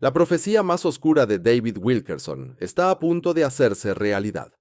La profecía más oscura de David Wilkerson está a punto de hacerse realidad.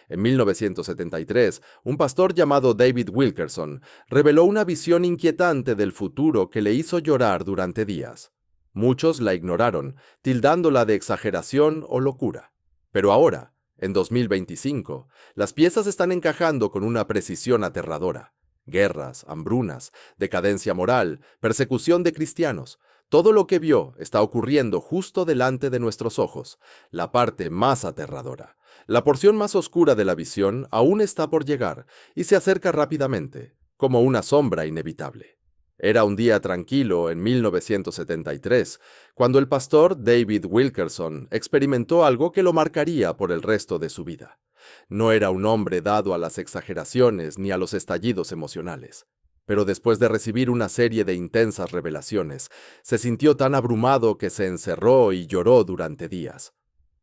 En 1973, un pastor llamado David Wilkerson reveló una visión inquietante del futuro que le hizo llorar durante días. Muchos la ignoraron, tildándola de exageración o locura. Pero ahora, en 2025, las piezas están encajando con una precisión aterradora. Guerras, hambrunas, decadencia moral, persecución de cristianos. Todo lo que vio está ocurriendo justo delante de nuestros ojos, la parte más aterradora. La porción más oscura de la visión aún está por llegar y se acerca rápidamente, como una sombra inevitable. Era un día tranquilo en 1973, cuando el pastor David Wilkerson experimentó algo que lo marcaría por el resto de su vida. No era un hombre dado a las exageraciones ni a los estallidos emocionales. Pero después de recibir una serie de intensas revelaciones, se sintió tan abrumado que se encerró y lloró durante días.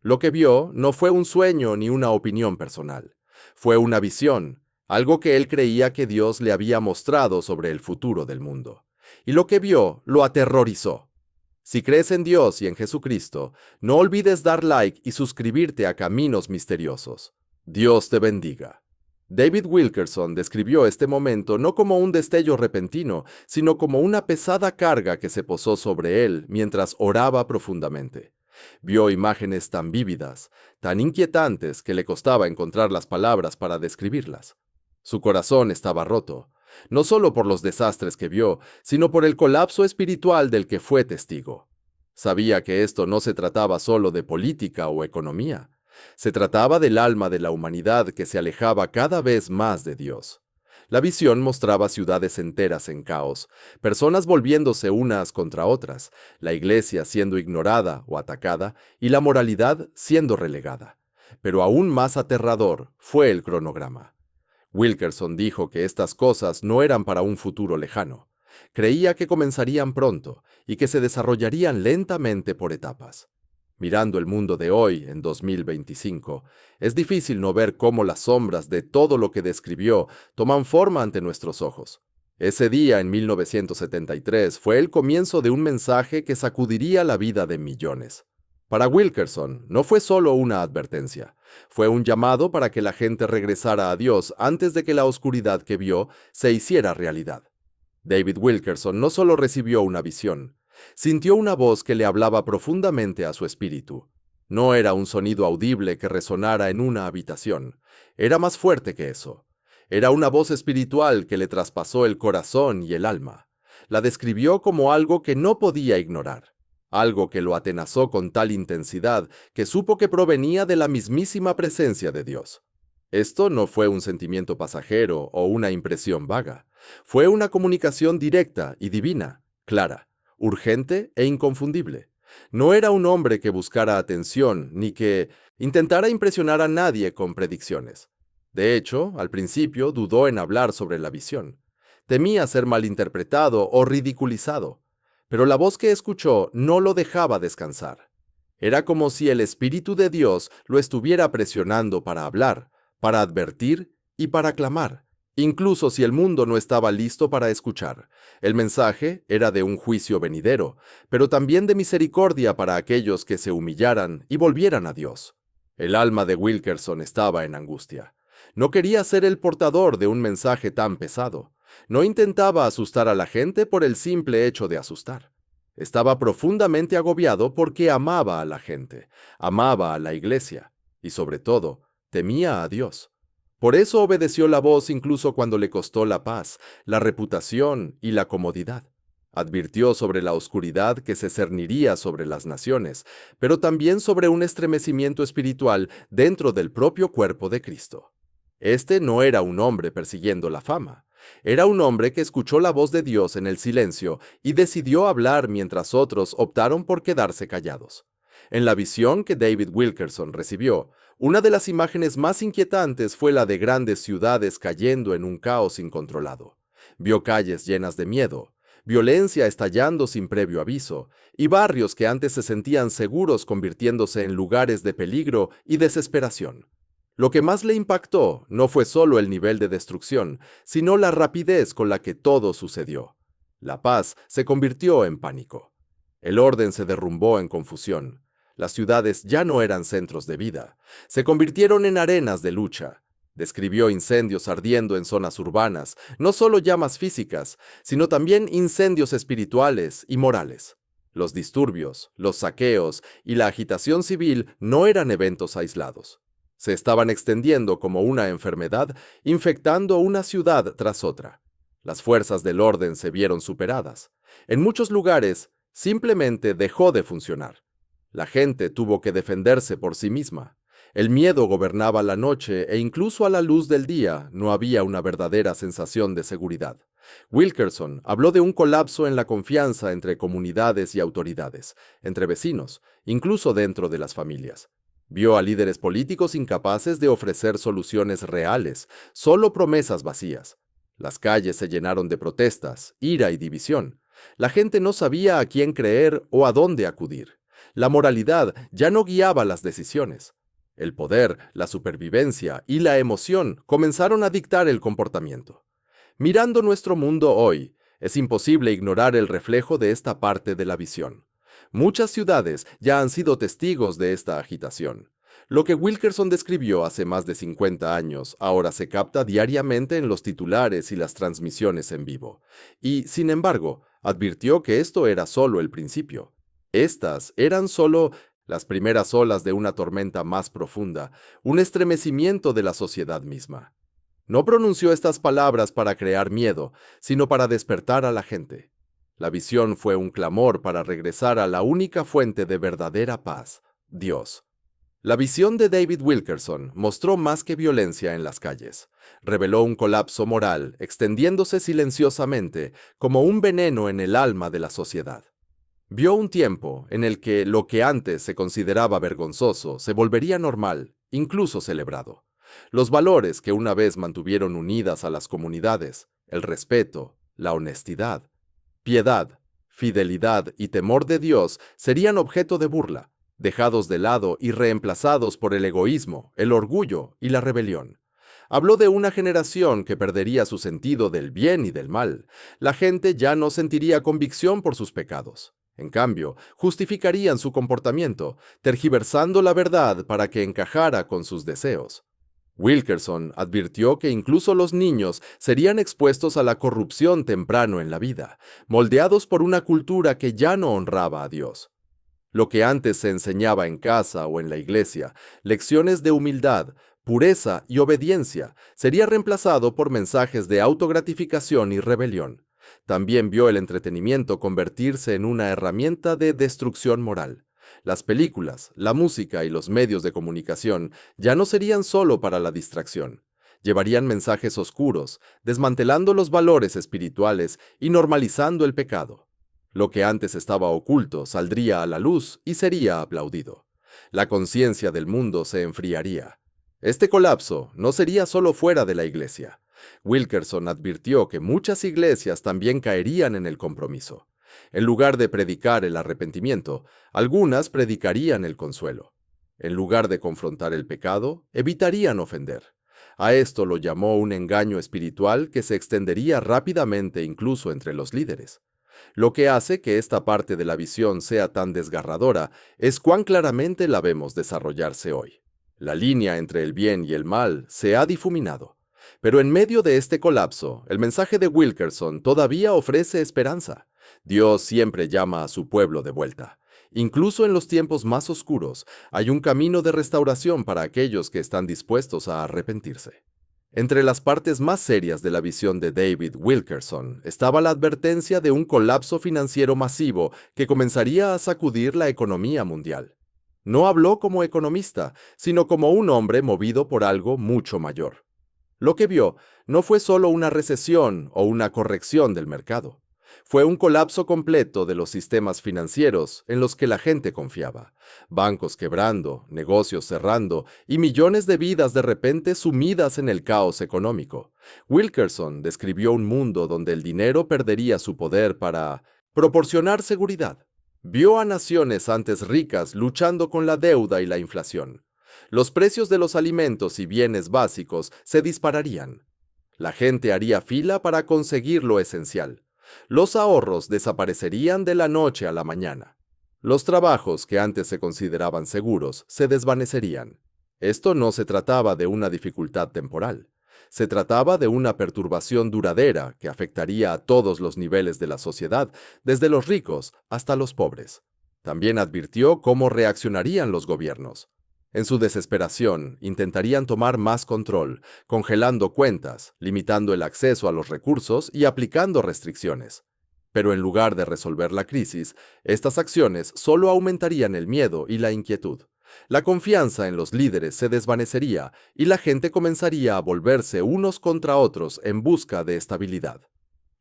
Lo que vio no fue un sueño ni una opinión personal. Fue una visión, algo que él creía que Dios le había mostrado sobre el futuro del mundo. Y lo que vio lo aterrorizó. Si crees en Dios y en Jesucristo, no olvides dar like y suscribirte a Caminos Misteriosos. Dios te bendiga. David Wilkerson describió este momento no como un destello repentino, sino como una pesada carga que se posó sobre él mientras oraba profundamente. Vio imágenes tan vívidas, tan inquietantes que le costaba encontrar las palabras para describirlas. Su corazón estaba roto, no solo por los desastres que vio, sino por el colapso espiritual del que fue testigo. Sabía que esto no se trataba solo de política o economía. Se trataba del alma de la humanidad que se alejaba cada vez más de Dios. La visión mostraba ciudades enteras en caos, personas volviéndose unas contra otras, la iglesia siendo ignorada o atacada y la moralidad siendo relegada. Pero aún más aterrador fue el cronograma. Wilkerson dijo que estas cosas no eran para un futuro lejano. Creía que comenzarían pronto y que se desarrollarían lentamente por etapas. Mirando el mundo de hoy, en 2025, es difícil no ver cómo las sombras de todo lo que describió toman forma ante nuestros ojos. Ese día, en 1973, fue el comienzo de un mensaje que sacudiría la vida de millones. Para Wilkerson, no fue solo una advertencia, fue un llamado para que la gente regresara a Dios antes de que la oscuridad que vio se hiciera realidad. David Wilkerson no solo recibió una visión, sintió una voz que le hablaba profundamente a su espíritu. No era un sonido audible que resonara en una habitación, era más fuerte que eso. Era una voz espiritual que le traspasó el corazón y el alma. La describió como algo que no podía ignorar, algo que lo atenazó con tal intensidad que supo que provenía de la mismísima presencia de Dios. Esto no fue un sentimiento pasajero o una impresión vaga, fue una comunicación directa y divina, clara, urgente e inconfundible. No era un hombre que buscara atención ni que intentara impresionar a nadie con predicciones. De hecho, al principio dudó en hablar sobre la visión. Temía ser malinterpretado o ridiculizado, pero la voz que escuchó no lo dejaba descansar. Era como si el Espíritu de Dios lo estuviera presionando para hablar, para advertir y para clamar, incluso si el mundo no estaba listo para escuchar. El mensaje era de un juicio venidero, pero también de misericordia para aquellos que se humillaran y volvieran a Dios. El alma de Wilkerson estaba en angustia. No quería ser el portador de un mensaje tan pesado. No intentaba asustar a la gente por el simple hecho de asustar. Estaba profundamente agobiado porque amaba a la gente, amaba a la iglesia y, sobre todo, temía a Dios. Por eso obedeció la voz incluso cuando le costó la paz, la reputación y la comodidad. Advirtió sobre la oscuridad que se cerniría sobre las naciones, pero también sobre un estremecimiento espiritual dentro del propio cuerpo de Cristo. Este no era un hombre persiguiendo la fama. Era un hombre que escuchó la voz de Dios en el silencio y decidió hablar mientras otros optaron por quedarse callados. En la visión que David Wilkerson recibió, una de las imágenes más inquietantes fue la de grandes ciudades cayendo en un caos incontrolado. Vio calles llenas de miedo, violencia estallando sin previo aviso, y barrios que antes se sentían seguros convirtiéndose en lugares de peligro y desesperación. Lo que más le impactó no fue solo el nivel de destrucción, sino la rapidez con la que todo sucedió. La paz se convirtió en pánico. El orden se derrumbó en confusión. Las ciudades ya no eran centros de vida, se convirtieron en arenas de lucha. Describió incendios ardiendo en zonas urbanas, no solo llamas físicas, sino también incendios espirituales y morales. Los disturbios, los saqueos y la agitación civil no eran eventos aislados. Se estaban extendiendo como una enfermedad, infectando una ciudad tras otra. Las fuerzas del orden se vieron superadas. En muchos lugares, simplemente dejó de funcionar. La gente tuvo que defenderse por sí misma. El miedo gobernaba la noche e incluso a la luz del día no había una verdadera sensación de seguridad. Wilkerson habló de un colapso en la confianza entre comunidades y autoridades, entre vecinos, incluso dentro de las familias. Vio a líderes políticos incapaces de ofrecer soluciones reales, solo promesas vacías. Las calles se llenaron de protestas, ira y división. La gente no sabía a quién creer o a dónde acudir. La moralidad ya no guiaba las decisiones. El poder, la supervivencia y la emoción comenzaron a dictar el comportamiento. Mirando nuestro mundo hoy, es imposible ignorar el reflejo de esta parte de la visión. Muchas ciudades ya han sido testigos de esta agitación. Lo que Wilkerson describió hace más de 50 años ahora se capta diariamente en los titulares y las transmisiones en vivo. Y, sin embargo, advirtió que esto era solo el principio. Estas eran solo las primeras olas de una tormenta más profunda, un estremecimiento de la sociedad misma. No pronunció estas palabras para crear miedo, sino para despertar a la gente. La visión fue un clamor para regresar a la única fuente de verdadera paz, Dios. La visión de David Wilkerson mostró más que violencia en las calles. Reveló un colapso moral, extendiéndose silenciosamente como un veneno en el alma de la sociedad. Vio un tiempo en el que lo que antes se consideraba vergonzoso se volvería normal, incluso celebrado. Los valores que una vez mantuvieron unidas a las comunidades, el respeto, la honestidad, piedad, fidelidad y temor de Dios serían objeto de burla, dejados de lado y reemplazados por el egoísmo, el orgullo y la rebelión. Habló de una generación que perdería su sentido del bien y del mal. La gente ya no sentiría convicción por sus pecados. En cambio, justificarían su comportamiento, tergiversando la verdad para que encajara con sus deseos. Wilkerson advirtió que incluso los niños serían expuestos a la corrupción temprano en la vida, moldeados por una cultura que ya no honraba a Dios. Lo que antes se enseñaba en casa o en la iglesia, lecciones de humildad, pureza y obediencia, sería reemplazado por mensajes de autogratificación y rebelión. También vio el entretenimiento convertirse en una herramienta de destrucción moral. Las películas, la música y los medios de comunicación ya no serían solo para la distracción. Llevarían mensajes oscuros, desmantelando los valores espirituales y normalizando el pecado. Lo que antes estaba oculto saldría a la luz y sería aplaudido. La conciencia del mundo se enfriaría. Este colapso no sería solo fuera de la iglesia. Wilkerson advirtió que muchas iglesias también caerían en el compromiso. En lugar de predicar el arrepentimiento, algunas predicarían el consuelo. En lugar de confrontar el pecado, evitarían ofender. A esto lo llamó un engaño espiritual que se extendería rápidamente incluso entre los líderes. Lo que hace que esta parte de la visión sea tan desgarradora es cuán claramente la vemos desarrollarse hoy. La línea entre el bien y el mal se ha difuminado. Pero en medio de este colapso, el mensaje de Wilkerson todavía ofrece esperanza. Dios siempre llama a su pueblo de vuelta. Incluso en los tiempos más oscuros, hay un camino de restauración para aquellos que están dispuestos a arrepentirse. Entre las partes más serias de la visión de David Wilkerson estaba la advertencia de un colapso financiero masivo que comenzaría a sacudir la economía mundial. No habló como economista, sino como un hombre movido por algo mucho mayor. Lo que vio no fue solo una recesión o una corrección del mercado. Fue un colapso completo de los sistemas financieros en los que la gente confiaba. Bancos quebrando, negocios cerrando y millones de vidas de repente sumidas en el caos económico. Wilkerson describió un mundo donde el dinero perdería su poder para proporcionar seguridad. Vio a naciones antes ricas luchando con la deuda y la inflación. Los precios de los alimentos y bienes básicos se dispararían. La gente haría fila para conseguir lo esencial. Los ahorros desaparecerían de la noche a la mañana. Los trabajos que antes se consideraban seguros se desvanecerían. Esto no se trataba de una dificultad temporal. Se trataba de una perturbación duradera que afectaría a todos los niveles de la sociedad, desde los ricos hasta los pobres. También advirtió cómo reaccionarían los gobiernos. En su desesperación, intentarían tomar más control, congelando cuentas, limitando el acceso a los recursos y aplicando restricciones. Pero en lugar de resolver la crisis, estas acciones solo aumentarían el miedo y la inquietud. La confianza en los líderes se desvanecería y la gente comenzaría a volverse unos contra otros en busca de estabilidad.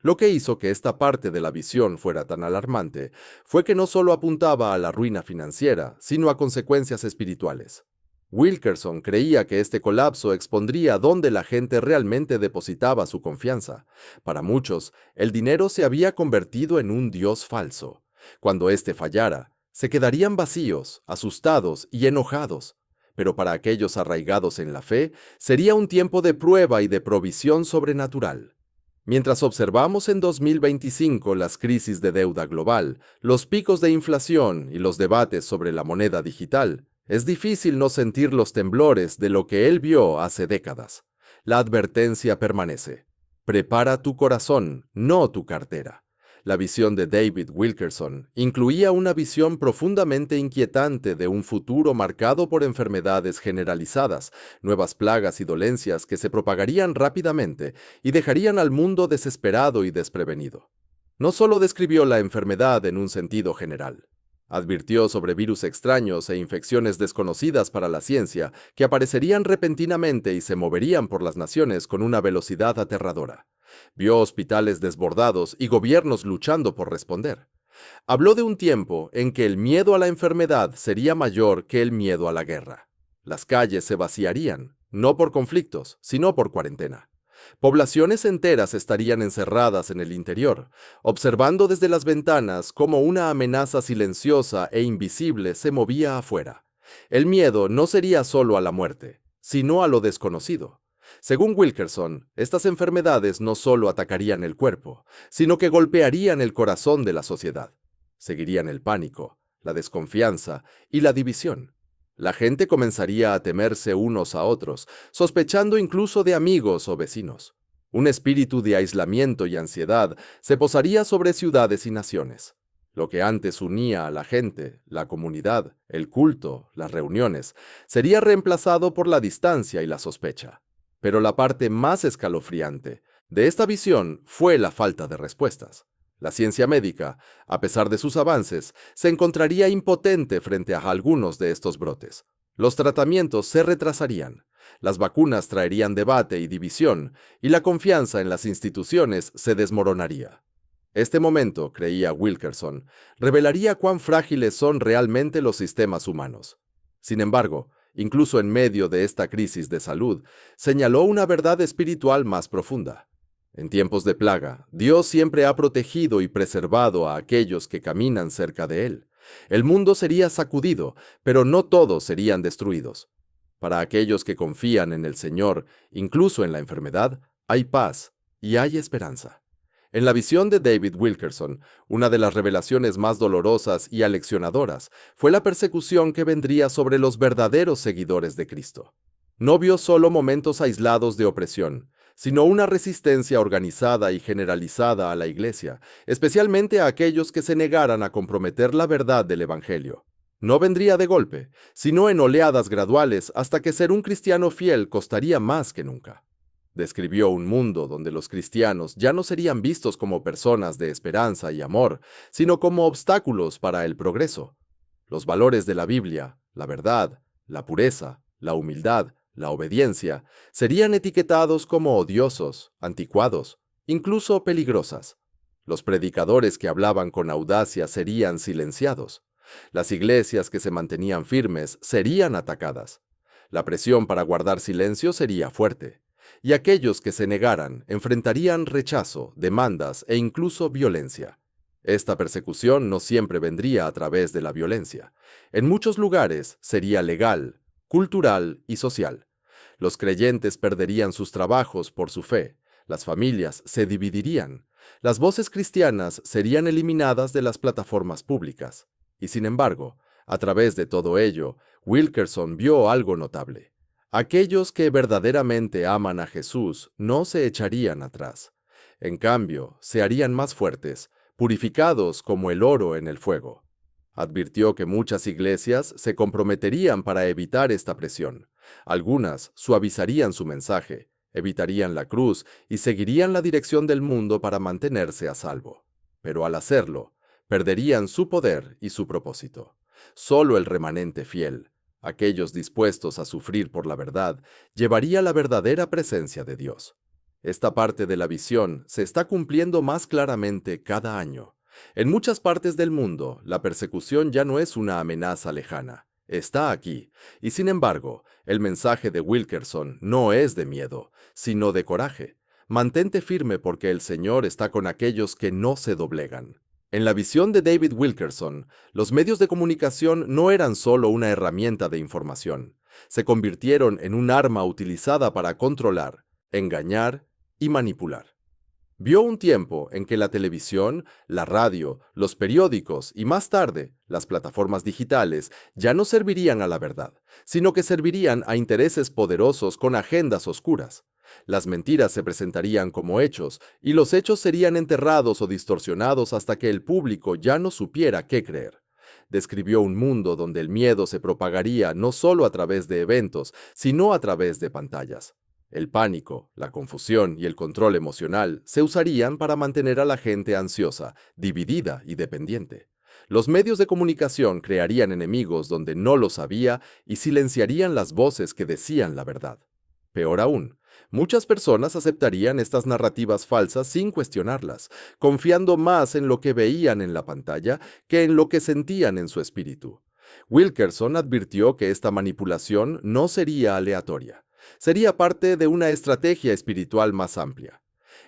Lo que hizo que esta parte de la visión fuera tan alarmante fue que no solo apuntaba a la ruina financiera, sino a consecuencias espirituales. Wilkerson creía que este colapso expondría dónde la gente realmente depositaba su confianza. Para muchos, el dinero se había convertido en un dios falso. Cuando éste fallara, se quedarían vacíos, asustados y enojados. Pero para aquellos arraigados en la fe, sería un tiempo de prueba y de provisión sobrenatural. Mientras observamos en 2025 las crisis de deuda global, los picos de inflación y los debates sobre la moneda digital, es difícil no sentir los temblores de lo que él vio hace décadas. La advertencia permanece. Prepara tu corazón, no tu cartera. La visión de David Wilkerson incluía una visión profundamente inquietante de un futuro marcado por enfermedades generalizadas, nuevas plagas y dolencias que se propagarían rápidamente y dejarían al mundo desesperado y desprevenido. No solo describió la enfermedad en un sentido general. Advirtió sobre virus extraños e infecciones desconocidas para la ciencia que aparecerían repentinamente y se moverían por las naciones con una velocidad aterradora. Vio hospitales desbordados y gobiernos luchando por responder. Habló de un tiempo en que el miedo a la enfermedad sería mayor que el miedo a la guerra. Las calles se vaciarían, no por conflictos, sino por cuarentena. Poblaciones enteras estarían encerradas en el interior, observando desde las ventanas cómo una amenaza silenciosa e invisible se movía afuera. El miedo no sería solo a la muerte, sino a lo desconocido. Según Wilkerson, estas enfermedades no solo atacarían el cuerpo, sino que golpearían el corazón de la sociedad. Seguirían el pánico, la desconfianza y la división. La gente comenzaría a temerse unos a otros, sospechando incluso de amigos o vecinos. Un espíritu de aislamiento y ansiedad se posaría sobre ciudades y naciones. Lo que antes unía a la gente, la comunidad, el culto, las reuniones, sería reemplazado por la distancia y la sospecha. Pero la parte más escalofriante de esta visión fue la falta de respuestas. La ciencia médica, a pesar de sus avances, se encontraría impotente frente a algunos de estos brotes. Los tratamientos se retrasarían, las vacunas traerían debate y división, y la confianza en las instituciones se desmoronaría. Este momento, creía Wilkerson, revelaría cuán frágiles son realmente los sistemas humanos. Sin embargo, incluso en medio de esta crisis de salud, señaló una verdad espiritual más profunda. En tiempos de plaga, Dios siempre ha protegido y preservado a aquellos que caminan cerca de Él. El mundo sería sacudido, pero no todos serían destruidos. Para aquellos que confían en el Señor, incluso en la enfermedad, hay paz y hay esperanza. En la visión de David Wilkerson, una de las revelaciones más dolorosas y aleccionadoras fue la persecución que vendría sobre los verdaderos seguidores de Cristo. No vio solo momentos aislados de opresión, sino una resistencia organizada y generalizada a la Iglesia, especialmente a aquellos que se negaran a comprometer la verdad del Evangelio. No vendría de golpe, sino en oleadas graduales hasta que ser un cristiano fiel costaría más que nunca. Describió un mundo donde los cristianos ya no serían vistos como personas de esperanza y amor, sino como obstáculos para el progreso. Los valores de la Biblia, la verdad, la pureza, la humildad, la obediencia, serían etiquetados como odiosos, anticuados, incluso peligrosas. Los predicadores que hablaban con audacia serían silenciados. Las iglesias que se mantenían firmes serían atacadas. La presión para guardar silencio sería fuerte. Y aquellos que se negaran enfrentarían rechazo, demandas e incluso violencia. Esta persecución no siempre vendría a través de la violencia. En muchos lugares sería legal, cultural y social. Los creyentes perderían sus trabajos por su fe, las familias se dividirían, Las voces cristianas serían eliminadas de las plataformas públicas. Y sin embargo, a través de todo ello, Wilkerson vio algo notable. Aquellos que verdaderamente aman a Jesús no se echarían atrás. En cambio, se harían más fuertes, purificados como el oro en el fuego. Advirtió que muchas iglesias se comprometerían para evitar esta presión. Algunas suavizarían su mensaje, evitarían la cruz y seguirían la dirección del mundo para mantenerse a salvo. Pero al hacerlo, perderían su poder y su propósito. Solo el remanente fiel, aquellos dispuestos a sufrir por la verdad, llevaría la verdadera presencia de Dios. Esta parte de la visión se está cumpliendo más claramente cada año. En muchas partes del mundo, la persecución ya no es una amenaza lejana. Está aquí, y sin embargo, el mensaje de Wilkerson no es de miedo, sino de coraje. Mantente firme porque el Señor está con aquellos que no se doblegan. En la visión de David Wilkerson, los medios de comunicación no eran solo una herramienta de información. Se convirtieron en un arma utilizada para controlar, engañar y manipular. Vio un tiempo en que la televisión, la radio, los periódicos y más tarde las plataformas digitales ya no servirían a la verdad, sino que servirían a intereses poderosos con agendas oscuras. Las mentiras se presentarían como hechos y los hechos serían enterrados o distorsionados hasta que el público ya no supiera qué creer. Describió un mundo donde el miedo se propagaría no solo a través de eventos, sino a través de pantallas. El pánico, la confusión y el control emocional se usarían para mantener a la gente ansiosa, dividida y dependiente. Los medios de comunicación crearían enemigos donde no los había y silenciarían las voces que decían la verdad. Peor aún, muchas personas aceptarían estas narrativas falsas sin cuestionarlas, confiando más en lo que veían en la pantalla que en lo que sentían en su espíritu. Wilkerson advirtió que esta manipulación no sería aleatoria. Sería parte de una estrategia espiritual más amplia.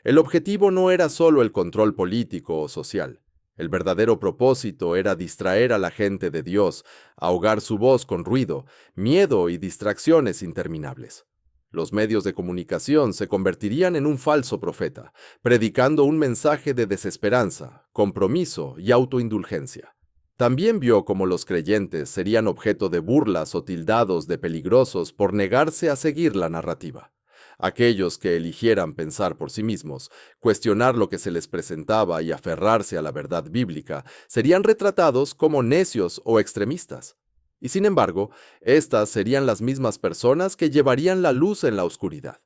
El objetivo no era solo el control político o social. El verdadero propósito era distraer a la gente de Dios, ahogar su voz con ruido, miedo y distracciones interminables. Los medios de comunicación se convertirían en un falso profeta, predicando un mensaje de desesperanza, compromiso y autoindulgencia. También vio cómo los creyentes serían objeto de burlas o tildados de peligrosos por negarse a seguir la narrativa. Aquellos que eligieran pensar por sí mismos, cuestionar lo que se les presentaba y aferrarse a la verdad bíblica, serían retratados como necios o extremistas. Y sin embargo, estas serían las mismas personas que llevarían la luz en la oscuridad.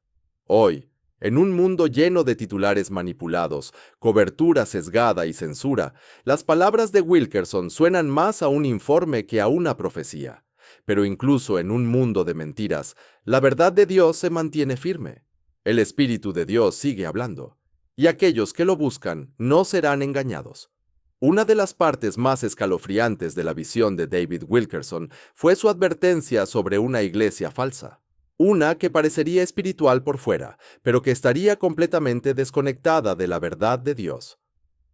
Hoy, en un mundo lleno de titulares manipulados, cobertura sesgada y censura, las palabras de Wilkerson suenan más a un informe que a una profecía. Pero incluso en un mundo de mentiras, la verdad de Dios se mantiene firme. El Espíritu de Dios sigue hablando, y aquellos que lo buscan no serán engañados. Una de las partes más escalofriantes de la visión de David Wilkerson fue su advertencia sobre una iglesia falsa. Una que parecería espiritual por fuera, pero que estaría completamente desconectada de la verdad de Dios.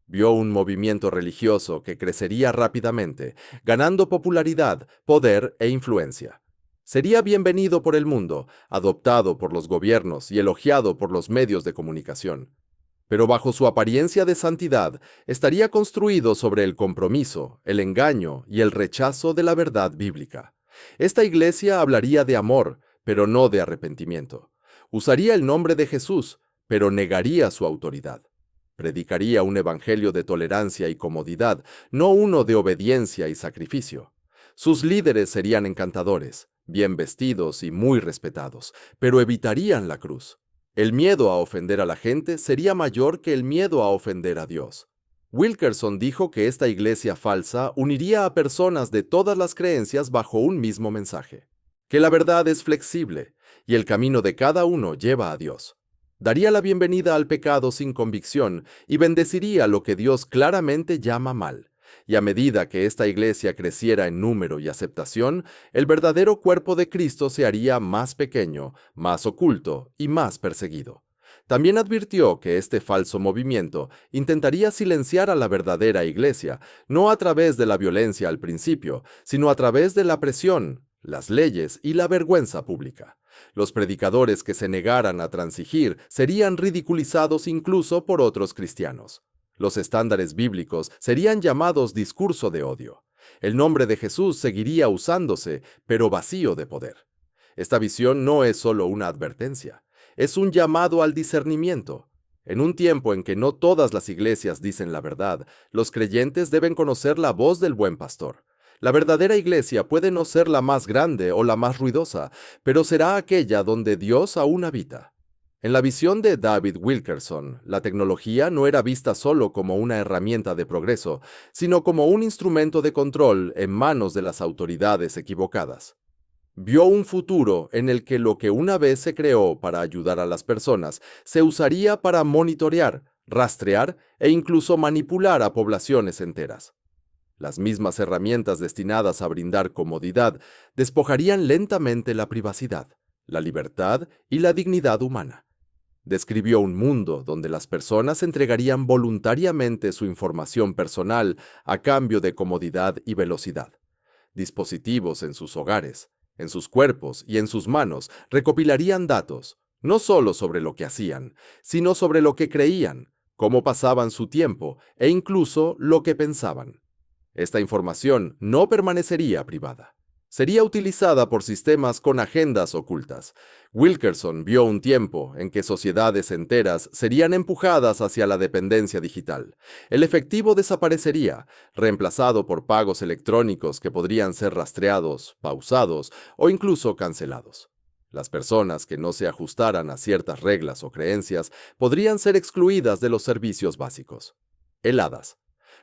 Vio un movimiento religioso que crecería rápidamente, ganando popularidad, poder e influencia. Sería bienvenido por el mundo, adoptado por los gobiernos y elogiado por los medios de comunicación. Pero bajo su apariencia de santidad, estaría construido sobre el compromiso, el engaño y el rechazo de la verdad bíblica. Esta iglesia hablaría de amor, pero no de arrepentimiento. Usaría el nombre de Jesús, pero negaría su autoridad. Predicaría un evangelio de tolerancia y comodidad, no uno de obediencia y sacrificio. Sus líderes serían encantadores, bien vestidos y muy respetados, pero evitarían la cruz. El miedo a ofender a la gente sería mayor que el miedo a ofender a Dios. Wilkerson dijo que esta iglesia falsa uniría a personas de todas las creencias bajo un mismo mensaje, que la verdad es flexible y el camino de cada uno lleva a Dios. Daría la bienvenida al pecado sin convicción y bendeciría lo que Dios claramente llama mal. Y a medida que esta iglesia creciera en número y aceptación, el verdadero cuerpo de Cristo se haría más pequeño, más oculto y más perseguido. También advirtió que este falso movimiento intentaría silenciar a la verdadera iglesia, no a través de la violencia al principio, sino a través de la presión, las leyes y la vergüenza pública. Los predicadores que se negaran a transigir serían ridiculizados incluso por otros cristianos. Los estándares bíblicos serían llamados discurso de odio. El nombre de Jesús seguiría usándose, pero vacío de poder. Esta visión no es solo una advertencia, es un llamado al discernimiento. En un tiempo en que no todas las iglesias dicen la verdad, los creyentes deben conocer la voz del buen pastor. La verdadera iglesia puede no ser la más grande o la más ruidosa, pero será aquella donde Dios aún habita. En la visión de David Wilkerson, la tecnología no era vista solo como una herramienta de progreso, sino como un instrumento de control en manos de las autoridades equivocadas. Vio un futuro en el que lo que una vez se creó para ayudar a las personas se usaría para monitorear, rastrear e incluso manipular a poblaciones enteras. Las mismas herramientas destinadas a brindar comodidad despojarían lentamente la privacidad, la libertad y la dignidad humana. Describió un mundo donde las personas entregarían voluntariamente su información personal a cambio de comodidad y velocidad. Dispositivos en sus hogares, en sus cuerpos y en sus manos recopilarían datos, no solo sobre lo que hacían, sino sobre lo que creían, cómo pasaban su tiempo e incluso lo que pensaban. Esta información no permanecería privada. Sería utilizada por sistemas con agendas ocultas. Wilkerson vio un tiempo en que sociedades enteras serían empujadas hacia la dependencia digital. El efectivo desaparecería, reemplazado por pagos electrónicos que podrían ser rastreados, pausados o incluso cancelados. Las personas que no se ajustaran a ciertas reglas o creencias podrían ser excluidas de los servicios básicos. Heladas.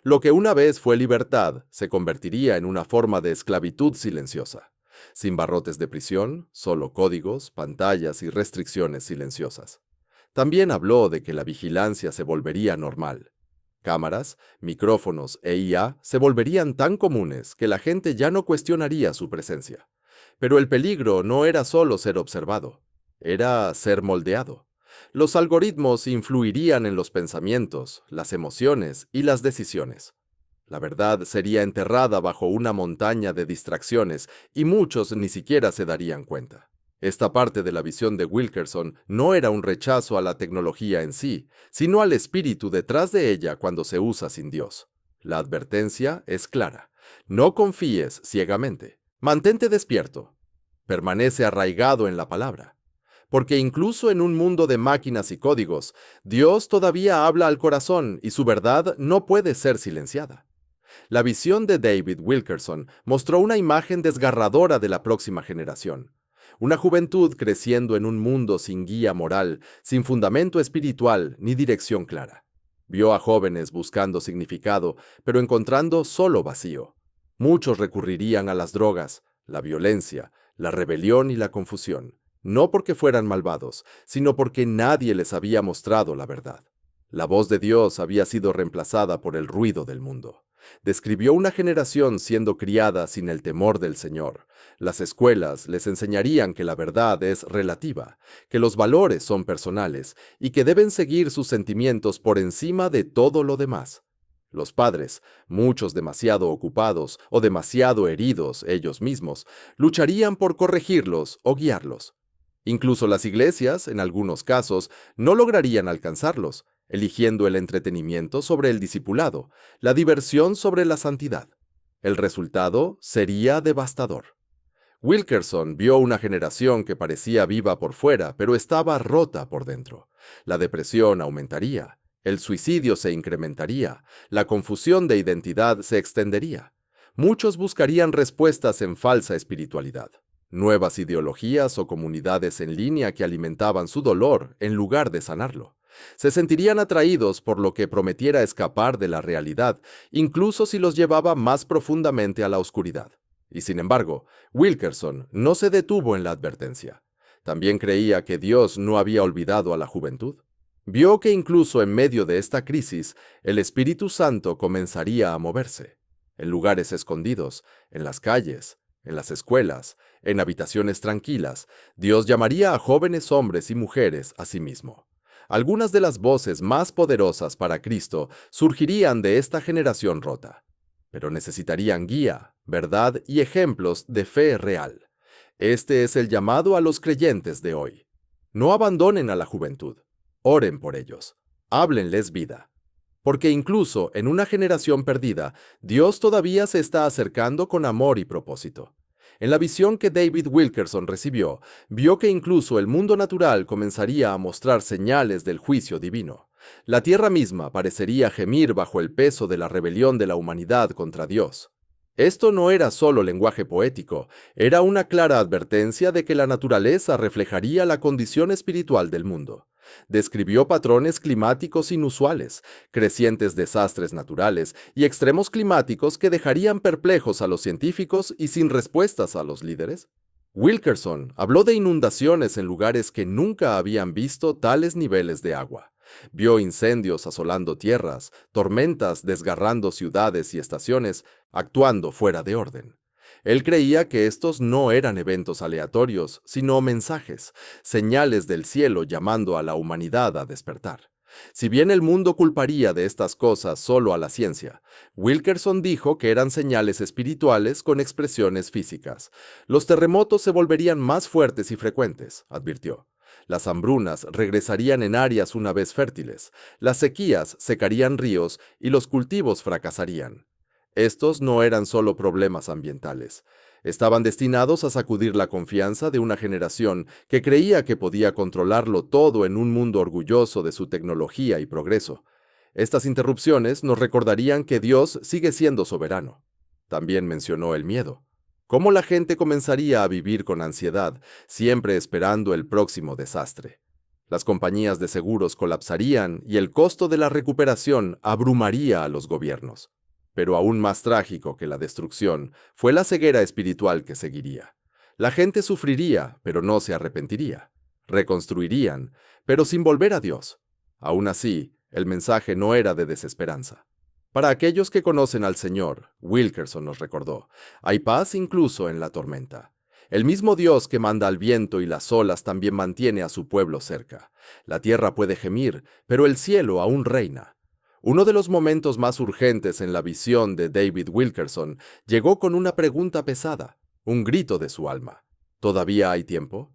Lo que una vez fue libertad se convertiría en una forma de esclavitud silenciosa. Sin barrotes de prisión, solo códigos, pantallas y restricciones silenciosas. También habló de que la vigilancia se volvería normal. Cámaras, micrófonos e IA se volverían tan comunes que la gente ya no cuestionaría su presencia. Pero el peligro no era solo ser observado, era ser moldeado. Los algoritmos influirían en los pensamientos, las emociones y las decisiones. La verdad sería enterrada bajo una montaña de distracciones y muchos ni siquiera se darían cuenta. Esta parte de la visión de Wilkerson no era un rechazo a la tecnología en sí, sino al espíritu detrás de ella cuando se usa sin Dios. La advertencia es clara. No confíes ciegamente. Mantente despierto. Permanece arraigado en la palabra. Porque incluso en un mundo de máquinas y códigos, Dios todavía habla al corazón y su verdad no puede ser silenciada. La visión de David Wilkerson mostró una imagen desgarradora de la próxima generación. Una juventud creciendo en un mundo sin guía moral, sin fundamento espiritual ni dirección clara. Vio a jóvenes buscando significado, pero encontrando solo vacío. Muchos recurrirían a las drogas, la violencia, la rebelión y la confusión. No porque fueran malvados, sino porque nadie les había mostrado la verdad. La voz de Dios había sido reemplazada por el ruido del mundo. Describió una generación siendo criada sin el temor del Señor. Las escuelas les enseñarían que la verdad es relativa, que los valores son personales y que deben seguir sus sentimientos por encima de todo lo demás. Los padres, muchos demasiado ocupados o demasiado heridos ellos mismos, lucharían por corregirlos o guiarlos. Incluso las iglesias, en algunos casos, no lograrían alcanzarlos, eligiendo el entretenimiento sobre el discipulado, la diversión sobre la santidad. El resultado sería devastador. Wilkerson vio una generación que parecía viva por fuera, pero estaba rota por dentro. La depresión aumentaría, el suicidio se incrementaría, la confusión de identidad se extendería. Muchos buscarían respuestas en falsa espiritualidad. Nuevas ideologías o comunidades en línea que alimentaban su dolor en lugar de sanarlo. Se sentirían atraídos por lo que prometiera escapar de la realidad, incluso si los llevaba más profundamente a la oscuridad. Y sin embargo, Wilkerson no se detuvo en la advertencia. También creía que Dios no había olvidado a la juventud. Vio que incluso en medio de esta crisis, el Espíritu Santo comenzaría a moverse. En lugares escondidos, en las calles, en las escuelas, en habitaciones tranquilas, Dios llamaría a jóvenes hombres y mujeres a sí mismo. Algunas de las voces más poderosas para Cristo surgirían de esta generación rota, pero necesitarían guía, verdad y ejemplos de fe real. Este es el llamado a los creyentes de hoy. No abandonen a la juventud. Oren por ellos. Háblenles vida. Porque incluso en una generación perdida, Dios todavía se está acercando con amor y propósito. En la visión que David Wilkerson recibió, vio que incluso el mundo natural comenzaría a mostrar señales del juicio divino. La tierra misma parecería gemir bajo el peso de la rebelión de la humanidad contra Dios. Esto no era solo lenguaje poético, era una clara advertencia de que la naturaleza reflejaría la condición espiritual del mundo. Describió patrones climáticos inusuales, crecientes desastres naturales y extremos climáticos que dejarían perplejos a los científicos y sin respuestas a los líderes. Wilkerson habló de inundaciones en lugares que nunca habían visto tales niveles de agua. Vio incendios asolando tierras, tormentas desgarrando ciudades y estaciones, actuando fuera de orden. Él creía que estos no eran eventos aleatorios, sino mensajes, señales del cielo llamando a la humanidad a despertar. Si bien el mundo culparía de estas cosas solo a la ciencia, Wilkerson dijo que eran señales espirituales con expresiones físicas. Los terremotos se volverían más fuertes y frecuentes, advirtió. Las hambrunas regresarían en áreas una vez fértiles, las sequías secarían ríos y los cultivos fracasarían. Estos no eran solo problemas ambientales. Estaban destinados a sacudir la confianza de una generación que creía que podía controlarlo todo en un mundo orgulloso de su tecnología y progreso. Estas interrupciones nos recordarían que Dios sigue siendo soberano. También mencionó el miedo. Cómo la gente comenzaría a vivir con ansiedad, siempre esperando el próximo desastre. Las compañías de seguros colapsarían y el costo de la recuperación abrumaría a los gobiernos. Pero aún más trágico que la destrucción fue la ceguera espiritual que seguiría. La gente sufriría, pero no se arrepentiría. Reconstruirían, pero sin volver a Dios. Aún así, el mensaje no era de desesperanza. Para aquellos que conocen al Señor, Wilkerson nos recordó, hay paz incluso en la tormenta. El mismo Dios que manda al viento y las olas también mantiene a su pueblo cerca. La tierra puede gemir, pero el cielo aún reina. Uno de los momentos más urgentes en la visión de David Wilkerson llegó con una pregunta pesada, un grito de su alma. ¿Todavía hay tiempo?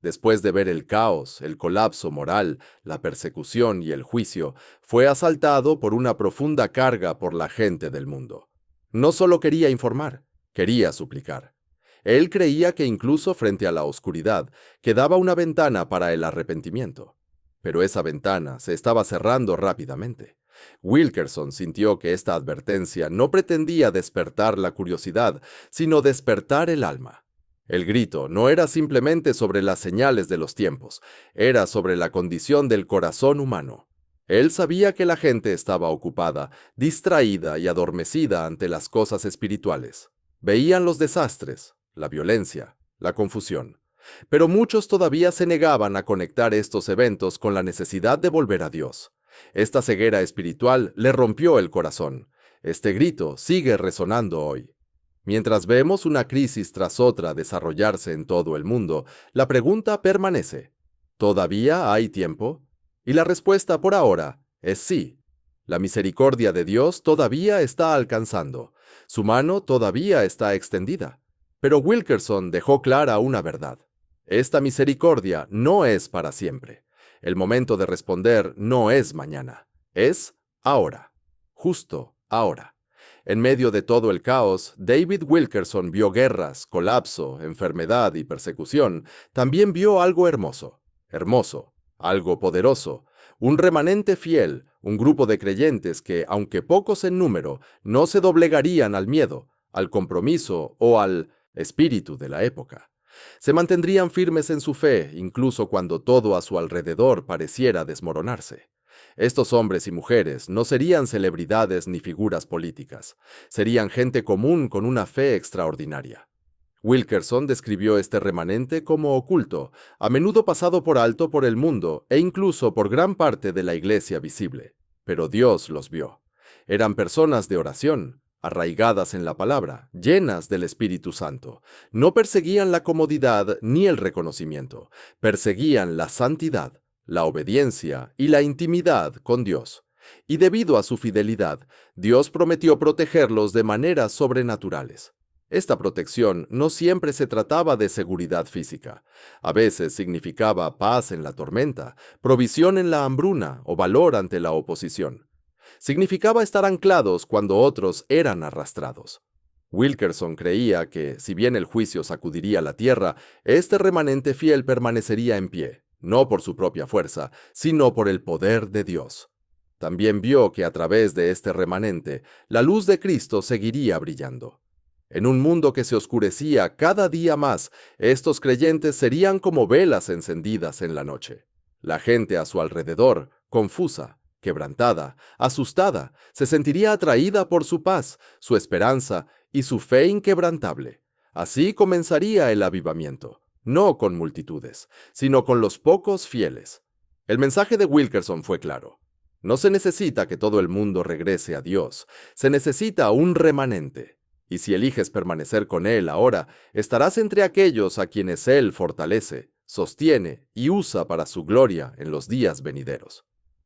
Después de ver el caos, el colapso moral, la persecución y el juicio, fue asaltado por una profunda carga por la gente del mundo. No solo quería informar, quería suplicar. Él creía que incluso frente a la oscuridad quedaba una ventana para el arrepentimiento. Pero esa ventana se estaba cerrando rápidamente. Wilkerson sintió que esta advertencia no pretendía despertar la curiosidad, sino despertar el alma. El grito no era simplemente sobre las señales de los tiempos, era sobre la condición del corazón humano. Él sabía que la gente estaba ocupada, distraída y adormecida ante las cosas espirituales. Veían los desastres, la violencia, la confusión. Pero muchos todavía se negaban a conectar estos eventos con la necesidad de volver a Dios. Esta ceguera espiritual le rompió el corazón. Este grito sigue resonando hoy. Mientras vemos una crisis tras otra desarrollarse en todo el mundo, la pregunta permanece: ¿todavía hay tiempo? Y la respuesta por ahora es sí. La misericordia de Dios todavía está alcanzando. Su mano todavía está extendida. Pero Wilkerson dejó clara una verdad. Esta misericordia no es para siempre. El momento de responder no es mañana, es ahora, justo ahora. En medio de todo el caos, David Wilkerson vio guerras, colapso, enfermedad y persecución. También vio algo hermoso, algo poderoso, un remanente fiel, un grupo de creyentes que, aunque pocos en número, no se doblegarían al miedo, al compromiso o al espíritu de la época. Se mantendrían firmes en su fe, incluso cuando todo a su alrededor pareciera desmoronarse. Estos hombres y mujeres no serían celebridades ni figuras políticas, serían gente común con una fe extraordinaria. Wilkerson describió este remanente como oculto, a menudo pasado por alto por el mundo e incluso por gran parte de la iglesia visible. Pero Dios los vio. Eran personas de oración, arraigadas en la palabra, llenas del Espíritu Santo. No perseguían la comodidad ni el reconocimiento, perseguían la santidad, la obediencia y la intimidad con Dios. Y debido a su fidelidad, Dios prometió protegerlos de maneras sobrenaturales. Esta protección no siempre se trataba de seguridad física. A veces significaba paz en la tormenta, provisión en la hambruna o valor ante la oposición. Significaba estar anclados cuando otros eran arrastrados. Wilkerson creía que, si bien el juicio sacudiría la tierra, este remanente fiel permanecería en pie, no por su propia fuerza, sino por el poder de Dios. También vio que a través de este remanente, la luz de Cristo seguiría brillando. En un mundo que se oscurecía cada día más, estos creyentes serían como velas encendidas en la noche. La gente a su alrededor, confusa, quebrantada, asustada, se sentiría atraída por su paz, su esperanza y su fe inquebrantable. Así comenzaría el avivamiento, no con multitudes, sino con los pocos fieles. El mensaje de Wilkerson fue claro. No se necesita que todo el mundo regrese a Dios, se necesita un remanente. Y si eliges permanecer con Él ahora, estarás entre aquellos a quienes Él fortalece, sostiene y usa para su gloria en los días venideros.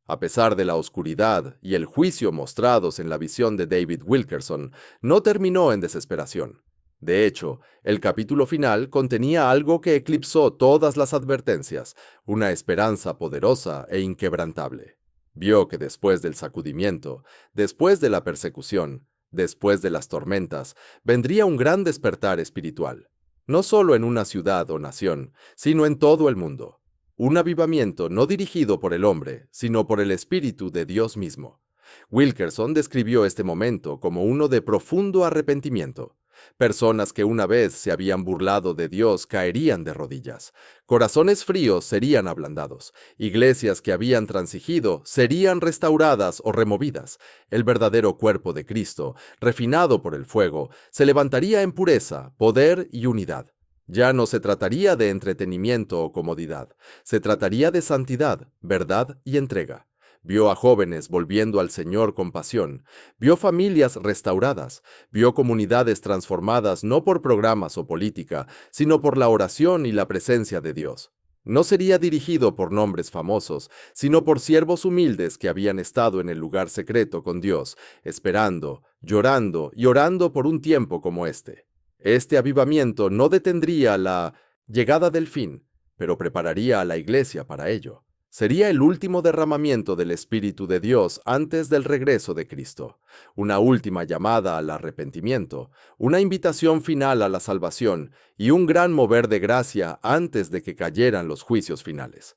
A pesar de la oscuridad y el juicio mostrados en la visión de David Wilkerson, no terminó en desesperación. De hecho, el capítulo final contenía algo que eclipsó todas las advertencias, una esperanza poderosa e inquebrantable. Vio que después del sacudimiento, después de la persecución, después de las tormentas, vendría un gran despertar espiritual, no solo en una ciudad o nación, sino en todo el mundo. Un avivamiento no dirigido por el hombre, sino por el Espíritu de Dios mismo. Wilkerson describió este momento como uno de profundo arrepentimiento. Personas que una vez se habían burlado de Dios caerían de rodillas. Corazones fríos serían ablandados. Iglesias que habían transigido serían restauradas o removidas. El verdadero cuerpo de Cristo, refinado por el fuego, se levantaría en pureza, poder y unidad. Ya no se trataría de entretenimiento o comodidad, se trataría de santidad, verdad y entrega. Vio a jóvenes volviendo al Señor con pasión, vio familias restauradas, vio comunidades transformadas no por programas o política, sino por la oración y la presencia de Dios. No sería dirigido por nombres famosos, sino por siervos humildes que habían estado en el lugar secreto con Dios, esperando, llorando y orando por un tiempo como este. Este avivamiento no detendría la llegada del fin, pero prepararía a la iglesia para ello. Sería el último derramamiento del Espíritu de Dios antes del regreso de Cristo, una última llamada al arrepentimiento, una invitación final a la salvación y un gran mover de gracia antes de que cayeran los juicios finales.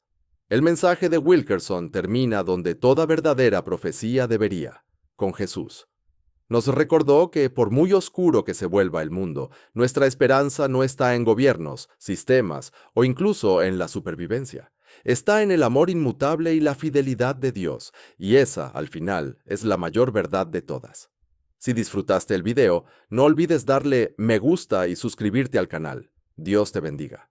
El mensaje de Wilkerson termina donde toda verdadera profecía debería, con Jesús. Nos recordó que, por muy oscuro que se vuelva el mundo, nuestra esperanza no está en gobiernos, sistemas o incluso en la supervivencia. Está en el amor inmutable y la fidelidad de Dios, y esa, al final, es la mayor verdad de todas. Si disfrutaste el video, no olvides darle me gusta y suscribirte al canal. Dios te bendiga.